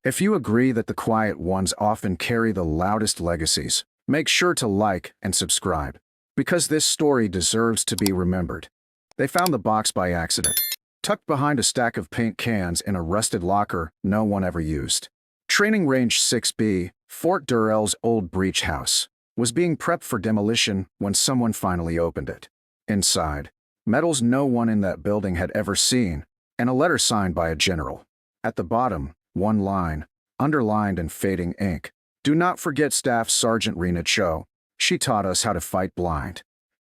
If you agree that the quiet ones often carry the loudest legacies, make sure to like and subscribe, because this story deserves to be remembered. They found the box by accident, tucked behind a stack of paint cans in a rusted locker no one ever used. Training Range 6B, Fort Durrell's old breach house, was being prepped for demolition when someone finally opened it. Inside, medals no one in that building had ever seen, and a letter signed by a general. At the bottom, one line, underlined in fading ink. "Do not forget Staff Sergeant Rena Cho. She taught us how to fight blind."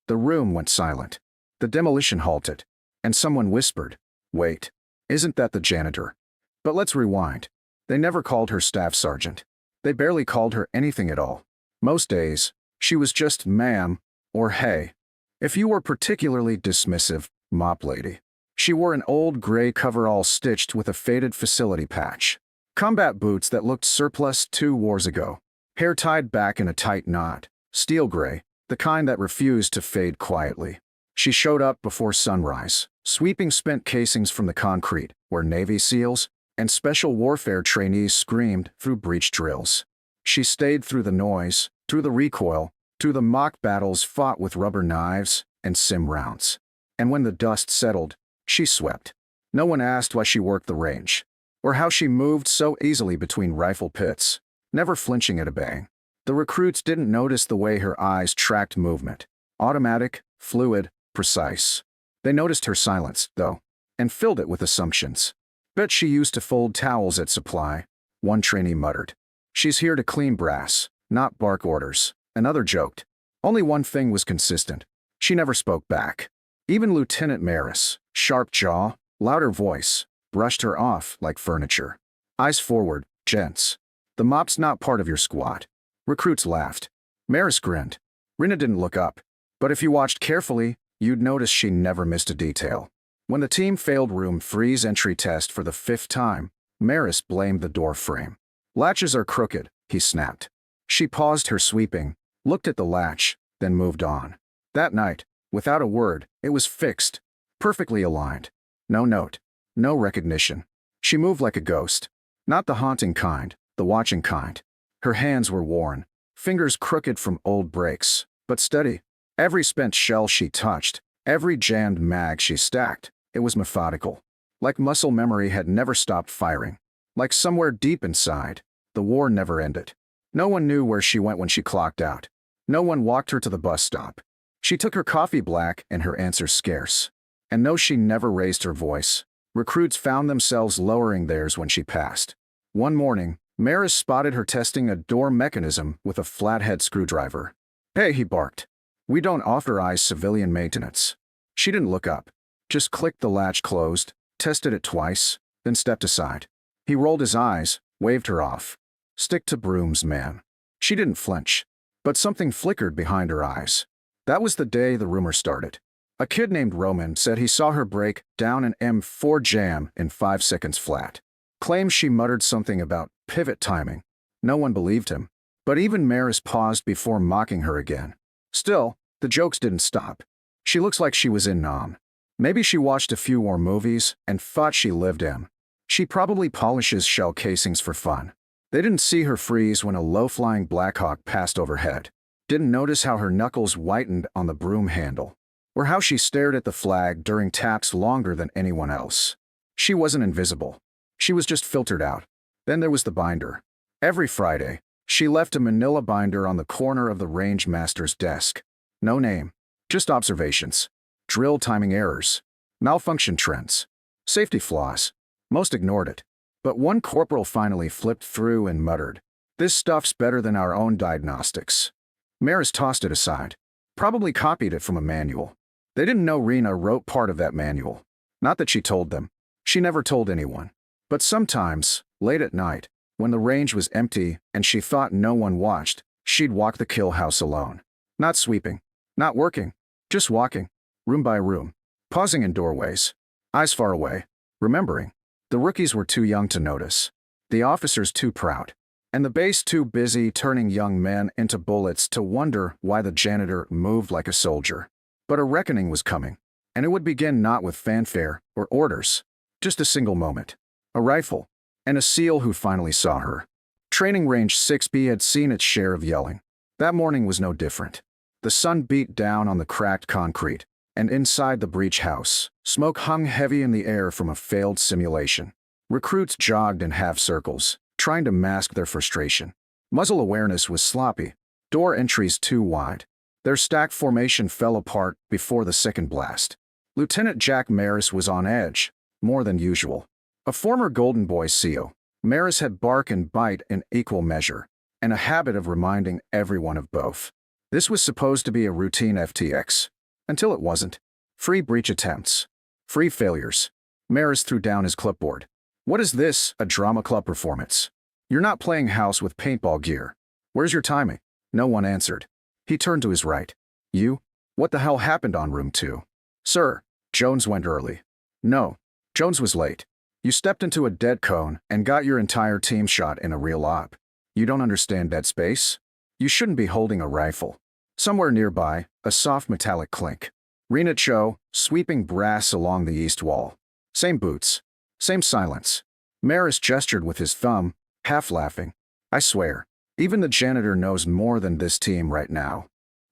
The room went silent. The demolition halted, and someone whispered, "Wait, isn't that the janitor?" But let's rewind. They never called her Staff Sergeant. They barely called her anything at all. Most days, she was just ma'am or hey. If you were particularly dismissive, mop lady. She wore an old gray coverall stitched with a faded facility patch. Combat boots that looked surplus 2 wars ago. Hair tied back in a tight knot. Steel gray, the kind that refused to fade quietly. She showed up before sunrise, sweeping spent casings from the concrete, where Navy SEALs and special warfare trainees screamed through breach drills. She stayed through the noise, through the recoil, through the mock battles fought with rubber knives and sim rounds. And when the dust settled, she swept. No one asked why she worked the range, or how she moved so easily between rifle pits, never flinching at a bang. The recruits didn't notice the way her eyes tracked movement. Automatic, fluid, precise. They noticed her silence, though, and filled it with assumptions. "Bet she used to fold towels at supply," one trainee muttered. "She's here to clean brass, not bark orders," another joked. Only one thing was consistent. She never spoke back. Even Lieutenant Maris, sharp jaw, louder voice, brushed her off like furniture. "Eyes forward, gents. The mop's not part of your squad." Recruits laughed. Maris grinned. Rena didn't look up, but if you watched carefully, you'd notice she never missed a detail. When the team failed room 3's entry test for the 5th time, Maris blamed the door frame. "Latches are crooked," he snapped. She paused her sweeping, looked at the latch, then moved on. That night, without a word, it was fixed, perfectly aligned. No note, no recognition. She moved like a ghost. Not the haunting kind, the watching kind. Her hands were worn, fingers crooked from old breaks, but steady. Every spent shell she touched, every jammed mag she stacked, it was methodical. Like muscle memory had never stopped firing. Like somewhere deep inside, the war never ended. No one knew where she went when she clocked out. No one walked her to the bus stop. She took her coffee black and her answers scarce. And no, she never raised her voice. Recruits found themselves lowering theirs when she passed. One morning, Maris spotted her testing a door mechanism with a flathead screwdriver. "Hey," he barked. "We don't authorize civilian maintenance." She didn't look up, just clicked the latch closed, tested it twice, then stepped aside. He rolled his eyes, waved her off. "Stick to brooms, man." She didn't flinch, but something flickered behind her eyes. That was the day the rumor started. A kid named Roman said he saw her break down an M4 jam in 5 seconds flat. Claims she muttered something about pivot timing. No one believed him, but even Maris paused before mocking her again. Still, the jokes didn't stop. "She looks like she was in Nam. Maybe she watched a few more movies and thought she lived in. She probably polishes shell casings for fun." They didn't see her freeze when a low-flying Blackhawk passed overhead. Didn't notice how her knuckles whitened on the broom handle, or how she stared at the flag during taps longer than anyone else. She wasn't invisible. She was just filtered out. Then there was the binder. Every Friday, she left a manila binder on the corner of the range master's desk. No name, just observations. Drill timing errors. Malfunction trends. Safety flaws. Most ignored it. But one corporal finally flipped through and muttered, "This stuff's better than our own diagnostics." Maris tossed it aside. Probably copied it from a manual. They didn't know Rena wrote part of that manual. Not that she told them. She never told anyone. But sometimes, late at night, when the range was empty and she thought no one watched, she'd walk the kill house alone. Not sweeping. Not working. Just walking. Room by room. Pausing in doorways. Eyes far away. Remembering. The rookies were too young to notice. The officers too proud. And the base too busy turning young men into bullets to wonder why the janitor moved like a soldier. But a reckoning was coming, and it would begin not with fanfare or orders, just a single moment. A rifle, and a SEAL who finally saw her. Training Range 6B had seen its share of yelling. That morning was no different. The sun beat down on the cracked concrete, and inside the breach house, smoke hung heavy in the air from a failed simulation. Recruits jogged in half circles, trying to mask their frustration. Muzzle awareness was sloppy, door entries too wide. Their stack formation fell apart before the second blast. Lieutenant Jack Maris was on edge, more than usual. A former Golden Boy SEAL, Maris had bark and bite in equal measure, and a habit of reminding everyone of both. This was supposed to be a routine FTX, until it wasn't. Free breach attempts. Free failures. Maris threw down his clipboard. What is this, a drama club performance? You're not playing house with paintball gear. Where's your timing? No one answered. He turned to his right. You? What the hell happened on room 2? Sir, Jones went early. No, Jones was late. You stepped into a dead cone and got your entire team shot in a real op. You don't understand dead space? You shouldn't be holding a rifle. Somewhere nearby, a soft metallic clink. Rena Cho, sweeping brass along the east wall. Same boots. Same silence. Maris gestured with his thumb, half laughing. I swear, even the janitor knows more than this team right now.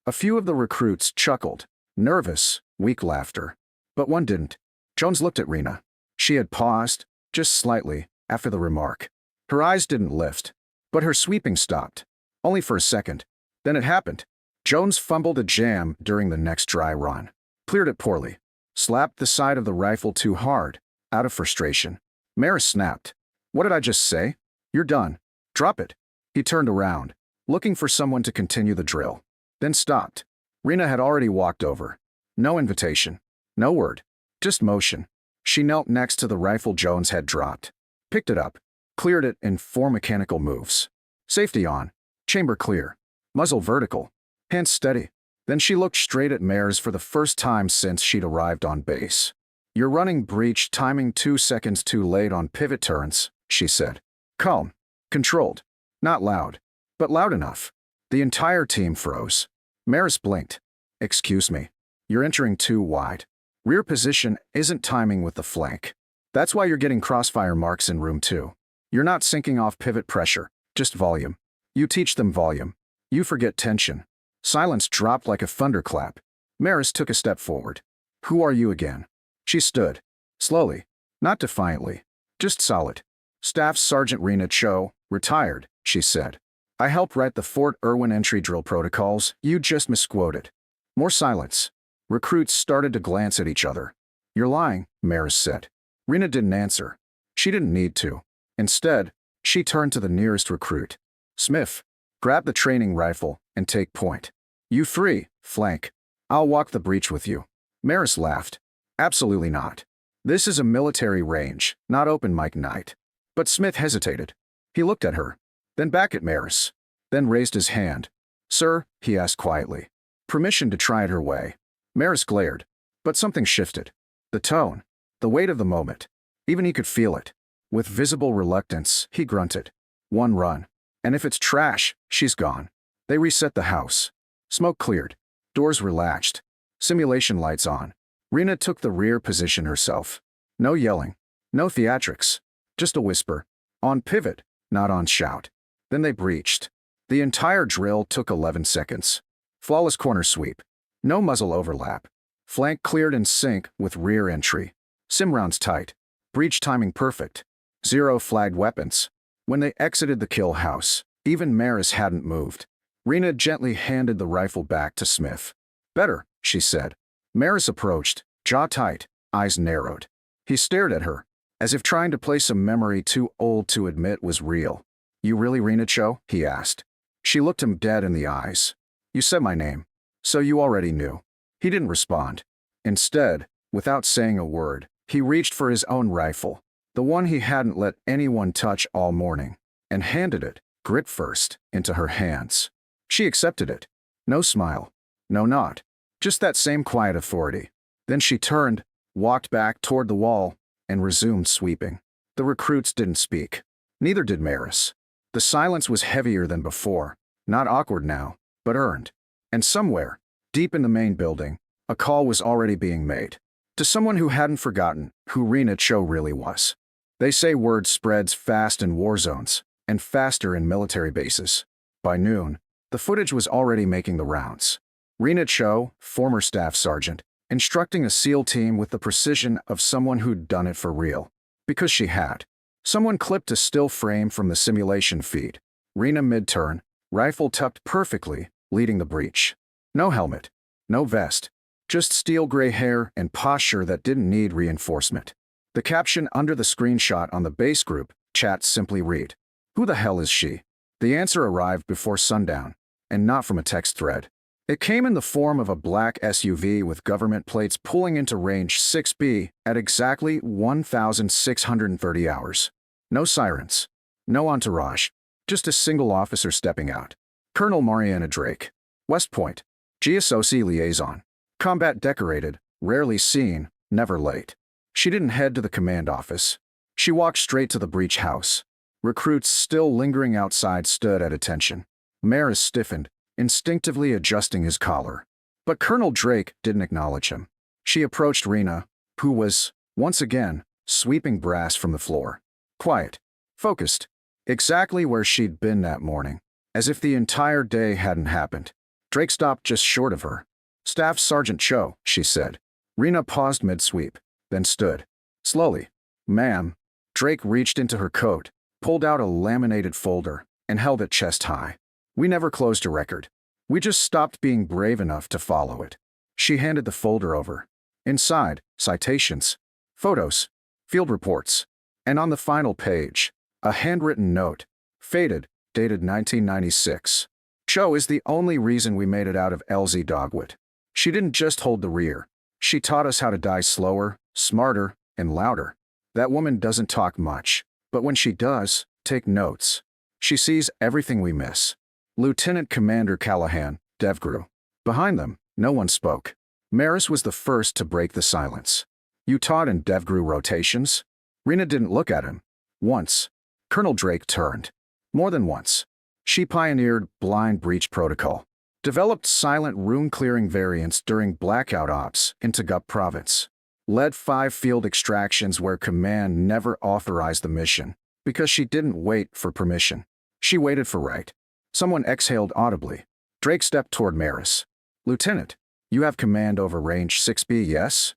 A few of the recruits chuckled. Nervous, weak laughter. But one didn't. Jones looked at Rena. She had paused, just slightly, after the remark. Her eyes didn't lift, but her sweeping stopped. Only for a second. Then it happened. Jones fumbled a jam during the next dry run. Cleared it poorly. Slapped the side of the rifle too hard, out of frustration. Maris snapped. What did I just say? You're done. Drop it. He turned around, looking for someone to continue the drill. Then stopped. Rena had already walked over. No invitation. No word. Just motion. She knelt next to the rifle Jones had dropped. Picked it up. Cleared it in 4 mechanical moves. Safety on. Chamber clear. Muzzle vertical. Hands steady. Then she looked straight at Maris for the first time since she'd arrived on base. You're running breach timing 2 seconds too late on pivot turns, she said. Calm. Controlled. Not loud. But loud enough. The entire team froze. Maris blinked. Excuse me. You're entering too wide. Rear position isn't timing with the flank. That's why you're getting crossfire marks in room 2. You're not sinking off pivot pressure, just volume. You teach them volume. You forget tension. Silence dropped like a thunderclap. Maris took a step forward. Who are you again? She stood. Slowly. Not defiantly. Just solid. Staff Sergeant Rena Cho, retired, she said. I helped write the Fort Irwin entry drill protocols you just misquoted. More silence. Recruits started to glance at each other. You're lying, Maris said. Rena didn't answer. She didn't need to. Instead, she turned to the nearest recruit. Smith, grab the training rifle and take point. You 3, flank. I'll walk the breach with you. Maris laughed. Absolutely not. This is a military range, not open mic night. But Smith hesitated. He looked at her, then back at Maris, then raised his hand. Sir, he asked quietly. Permission to try it her way. Maris glared, but something shifted. The tone, the weight of the moment. Even he could feel it. With visible reluctance, he grunted. 1 run. And if it's trash, she's gone. They reset the house. Smoke cleared. Doors were latched. Simulation lights on. Rena took the rear position herself. No yelling. No theatrics. Just a whisper. On pivot, not on shout. Then they breached. The entire drill took 11 seconds. Flawless corner sweep. No muzzle overlap. Flank cleared in sync with rear entry. Sim rounds tight. Breach timing perfect. 0 flagged weapons. When they exited the kill house, even Maris hadn't moved. Rena gently handed the rifle back to Smith. Better, she said. Maris approached, jaw tight, eyes narrowed. He stared at her, as if trying to place a memory too old to admit was real. You really Rena Cho? He asked. She looked him dead in the eyes. You said my name, so you already knew. He didn't respond. Instead, without saying a word, he reached for his own rifle, the one he hadn't let anyone touch all morning, and handed it, grip first, into her hands. She accepted it. No smile. No nod. Just that same quiet authority. Then she turned, walked back toward the wall, and resumed sweeping. The recruits didn't speak. Neither did Maris. The silence was heavier than before, not awkward now, but earned. And somewhere, deep in the main building, a call was already being made. To someone who hadn't forgotten who Rena Cho really was. They say word spreads fast in war zones, and faster in military bases. By noon, the footage was already making the rounds. Rena Cho, former staff sergeant, instructing a SEAL team with the precision of someone who'd done it for real. Because she had. Someone clipped a still frame from the simulation feed. Rena mid-turn, rifle tucked perfectly, leading the breach. No helmet, no vest, just steel gray hair and posture that didn't need reinforcement. The caption under the screenshot on the base group chat simply read, "Who the hell is she?" The answer arrived before sundown, and not from a text thread. It came in the form of a black SUV with government plates pulling into range 6B at exactly 1,630 hours. No sirens, no entourage, just a single officer stepping out. Colonel Mariana Drake, West Point, GSOC liaison. Combat decorated, rarely seen, never late. She didn't head to the command office. She walked straight to the breach house. Recruits still lingering outside stood at attention. Maris stiffened, instinctively adjusting his collar. But Colonel Drake didn't acknowledge him. She approached Rena, who was, once again, sweeping brass from the floor. Quiet, focused, exactly where she'd been that morning, as if the entire day hadn't happened. Drake stopped just short of her. "Staff Sergeant Cho," she said. Rena paused mid-sweep, then stood. Slowly. "Ma'am." Drake reached into her coat, pulled out a laminated folder, and held it chest high. "We never closed a record. We just stopped being brave enough to follow it." She handed the folder over. Inside, citations, photos, field reports, and on the final page, a handwritten note, faded, dated 1996. "Cho is the only reason we made it out of LZ Dogwood. She didn't just hold the rear. She taught us how to die slower, smarter, and louder. That woman doesn't talk much, but when she does, take notes. She sees everything we miss." Lieutenant Commander Callahan, DevGru. Behind them, no one spoke. Maris was the first to break the silence. "You taught in DevGru rotations?" Rena didn't look at him. Once. Colonel Drake turned. More than once. She pioneered blind breach protocol. Developed silent room-clearing variants during blackout ops in Tagap province. Led 5 field extractions where command never authorized the mission, because she didn't wait for permission. She waited for right. Someone exhaled audibly. Drake stepped toward Maris. "Lieutenant, you have command over range 6B, yes?"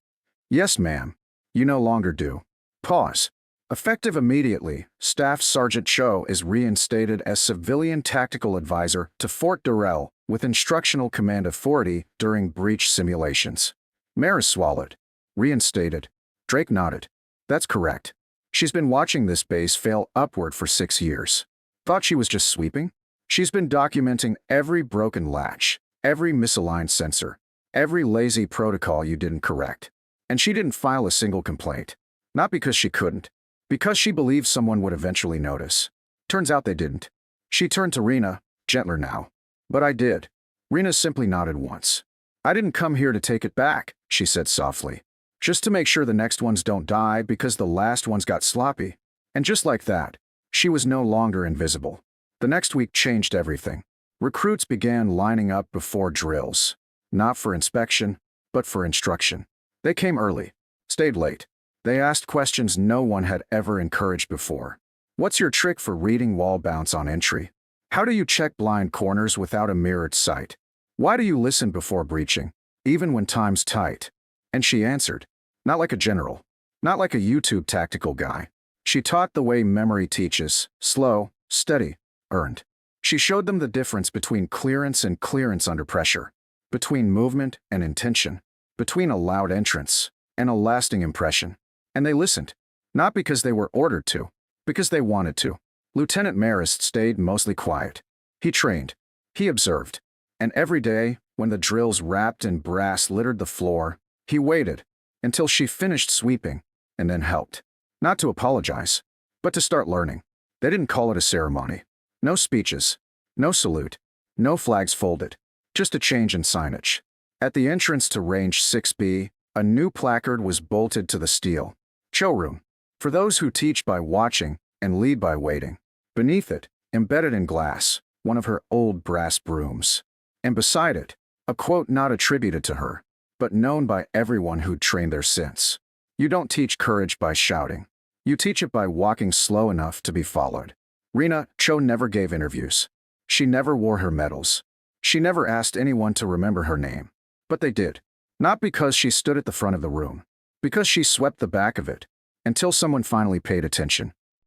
"Yes, ma'am." "You no longer do." Pause. Effective immediately, Staff Sergeant Cho is reinstated as civilian tactical advisor to Fort Durrell with instructional command authority during breach simulations. Maris swallowed. "Reinstated." Drake nodded. "That's correct. She's been watching this base fail upward for 6 years. Thought she was just sweeping? She's been documenting every broken latch, every misaligned sensor, every lazy protocol you didn't correct. And she didn't file a single complaint. Not because she couldn't, because she believed someone would eventually notice. Turns out they didn't." She turned to Rena, gentler now. "But I did." Rena simply nodded once. "I didn't come here to take it back," she said softly. "Just to make sure the next ones don't die because the last ones got sloppy." And just like that, she was no longer invisible. The next week changed everything. Recruits began lining up before drills. Not for inspection, but for instruction. They came early, stayed late. They asked questions no one had ever encouraged before. "What's your trick for reading wall bounce on entry? How do you check blind corners without a mirrored sight? Why do you listen before breaching, even when time's tight?" And she answered. Not like a general. Not like a YouTube tactical guy. She taught the way memory teaches, slow, steady, earned. She showed them the difference between clearance and clearance under pressure, between movement and intention, between a loud entrance and a lasting impression. And they listened. Not because they were ordered to, because they wanted to. Lieutenant Marist stayed mostly quiet. He trained. He observed. And every day, when the drills wrapped in brass littered the floor, he waited until she finished sweeping and then helped. Not to apologize, but to start learning. They didn't call it a ceremony. No speeches. No salute. No flags folded. Just a change in signage. At the entrance to Range 6B, a new placard was bolted to the steel. "Showroom. For those who teach by watching and lead by waiting." Beneath it, embedded in glass, one of her old brass brooms. And beside it, a quote not attributed to her, but known by everyone who'd trained there since. "You don't teach courage by shouting. You teach it by walking slow enough to be followed. Rina Cho never gave interviews. She never wore her medals. She never asked anyone to remember her name. But they did. Not because she stood at the front of the room. Because she swept the back of it. Until someone finally paid attention.